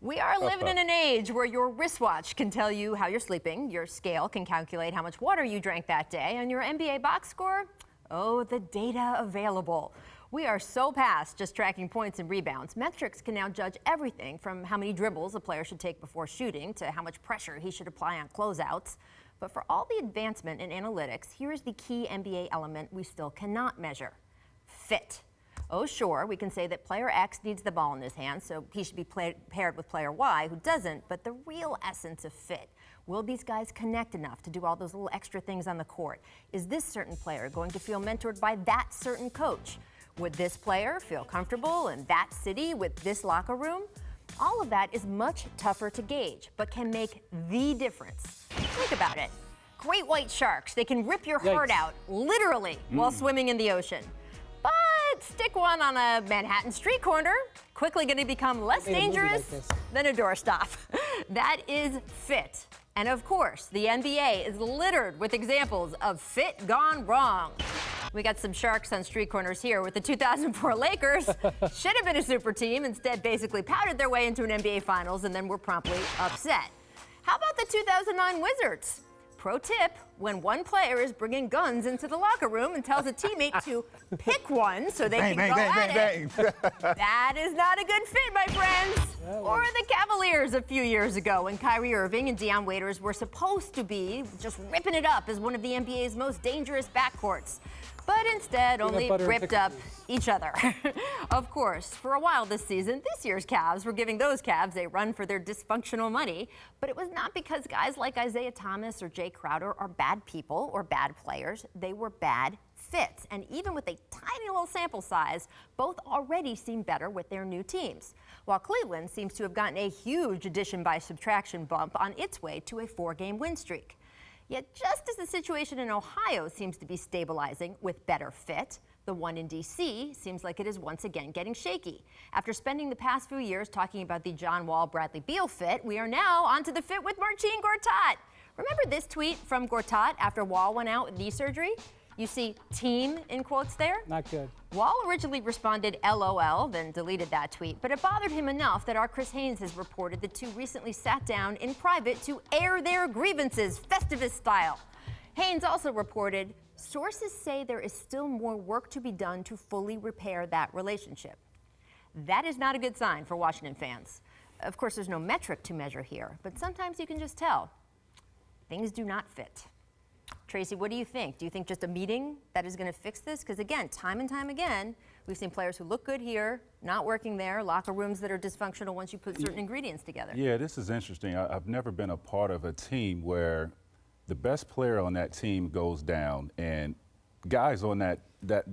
We are living in an age where your wristwatch can tell you how you're sleeping, your scale can calculate how much water you drank that day, and your NBA box score, oh, the data available. We are so past just tracking points and rebounds. Metrics can now judge everything from how many dribbles a player should take before shooting to how much pressure he should apply on closeouts. But for all the advancement in analytics, here is the key NBA element we still cannot measure: fit. Oh, sure, we can say that player X needs the ball in his hands, so he should be paired with player Y, who doesn't. But the real essence of fit, will these guys connect enough to do all those little extra things on the court? Is this certain player going to feel mentored by that certain coach? Would this player feel comfortable in that city with this locker room? All of that is much tougher to gauge, but can make the difference. Think about it. Great white sharks, they can rip your heart out, literally, while swimming in the ocean. But stick one on a Manhattan street corner, quickly going to become less dangerous than a doorstop. That is fit. And of course, the NBA is littered with examples of fit gone wrong. We got some sharks on street corners here with the 2004 Lakers. Should have been a super team, instead basically powdered their way into an NBA Finals and then were promptly upset. How about the 2009 Wizards? Pro tip, when one player is bringing guns into the locker room and tells a teammate to pick one so they can go at it, that is not a good fit, my friends. Or the Cavaliers a few years ago when Kyrie Irving and Deion Waiters were supposed to be just ripping it up as one of the NBA's most dangerous backcourts, but instead only ripped up each other. Of course, for a while this season, this year's Cavs were giving those Cavs a run for their dysfunctional money, but it was not because guys like Isaiah Thomas or Jay Crowder are bad people or bad players. They were bad fits, and even with a tiny little sample size, both already seem better with their new teams, while Cleveland seems to have gotten a huge addition by subtraction bump on its way to a 4-game win streak. Yet just as the situation in Ohio seems to be stabilizing with better fit, the one in D.C. seems like it is once again getting shaky. After spending the past few years talking about the John Wall, Bradley Beal fit, we are now onto the fit with Marcin Gortat. Remember this tweet from Gortat after Wall went out with knee surgery? You see team in quotes there? Not good. Wall originally responded LOL, then deleted that tweet, but it bothered him enough that our Chris Haynes has reported the two recently sat down in private to air their grievances, Festivus style. Haynes also reported, sources say there is still more work to be done to fully repair that relationship. That is not a good sign for Washington fans. Of course, there's no metric to measure here, but sometimes you can just tell. Things do not fit. Tracy, what do you think? Do you think just a meeting that is going to fix this? Because again, time and time again, we've seen players who look good here, not working there, locker rooms that are dysfunctional once you put certain ingredients together. Yeah, this is interesting. I've never been a part of a team where the best player on that team goes down and guys on that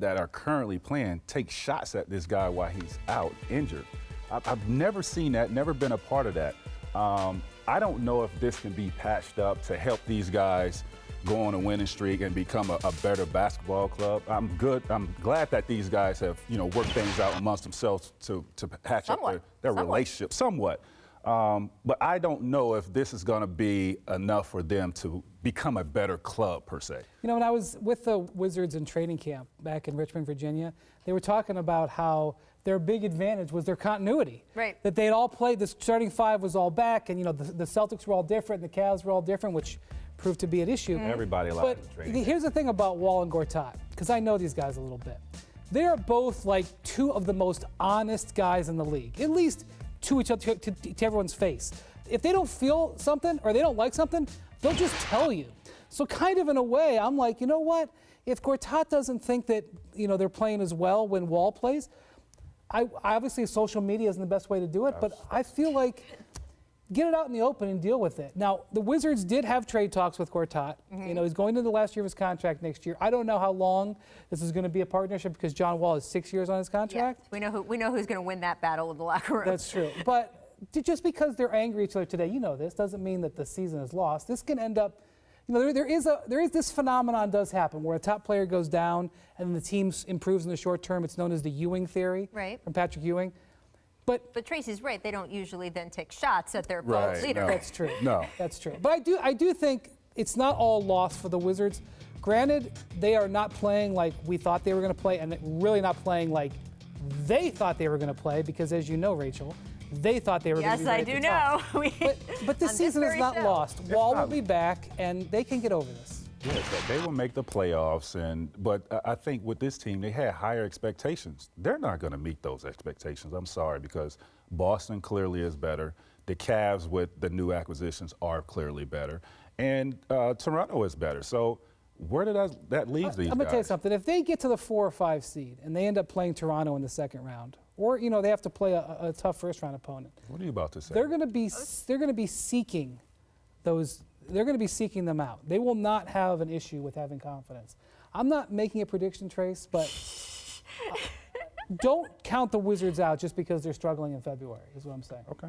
are currently playing take shots at this guy while he's out injured. I've never seen that, never been a part of that. I don't know if this can be patched up to help these guys go on a winning streak and become a better basketball club. I'm glad that these guys have, worked things out amongst themselves to patch up their relationship somewhat. But I don't know if this is going to be enough for them to become a better club per se. When I was with the Wizards in training camp back in Richmond, Virginia, they were talking about how their big advantage was their continuity. Right. That they'd all played, the starting five was all back, and the Celtics were all different, and the Cavs were all different, which proved to be an issue. Everybody allowed But here's the thing about Wall and Gortat, because I know these guys a little bit. They are both like two of the most honest guys in the league, at least to each other, to everyone's face. If they don't feel something or they don't like something, they'll just tell you. So kind of in a way, I'm like, you know what? If Gortat doesn't think that they're playing as well when Wall plays, obviously social media isn't the best way to do it, but I feel like get it out in the open and deal with it. Now, the Wizards did have trade talks with Gortat. He's going into the last year of his contract next year. I don't know how long this is going to be a partnership because John Wall has 6 years on his contract. Yeah. We know who's going to win that battle in the locker room. That's true. But just because they're angry at each other today, this doesn't mean that the season is lost. This can end up, there is this phenomenon does happen where a top player goes down and then the team improves in the short term. It's known as the Ewing theory from Patrick Ewing. But Tracy's right. They don't usually then take shots at their leader. No. That's true. No. That's true. But I do think it's not all lost for the Wizards. Granted, they are not playing like we thought they were going to play, and really not playing like they thought they were going to play because, as you know, Rachel, they thought they were going to Yes, be I right do at the top. know. But this On season is very not show. lost. Wall will not. be back, and they can get over this. Yes, they will make the playoffs, but I think with this team, they had higher expectations. They're not going to meet those expectations. I'm sorry, because Boston clearly is better. The Cavs with the new acquisitions are clearly better, and Toronto is better. So where did that leave these guys? I'm going to tell you something. If they get to the 4 or 5 seed and they end up playing Toronto in the second round, or they have to play a tough first round opponent, What are you about to say? they're going to be seeking those. They're going to be seeking them out. They will not have an issue with having confidence. I'm not making a prediction, Trace, but don't count the Wizards out just because they're struggling in February, is what I'm saying. Okay.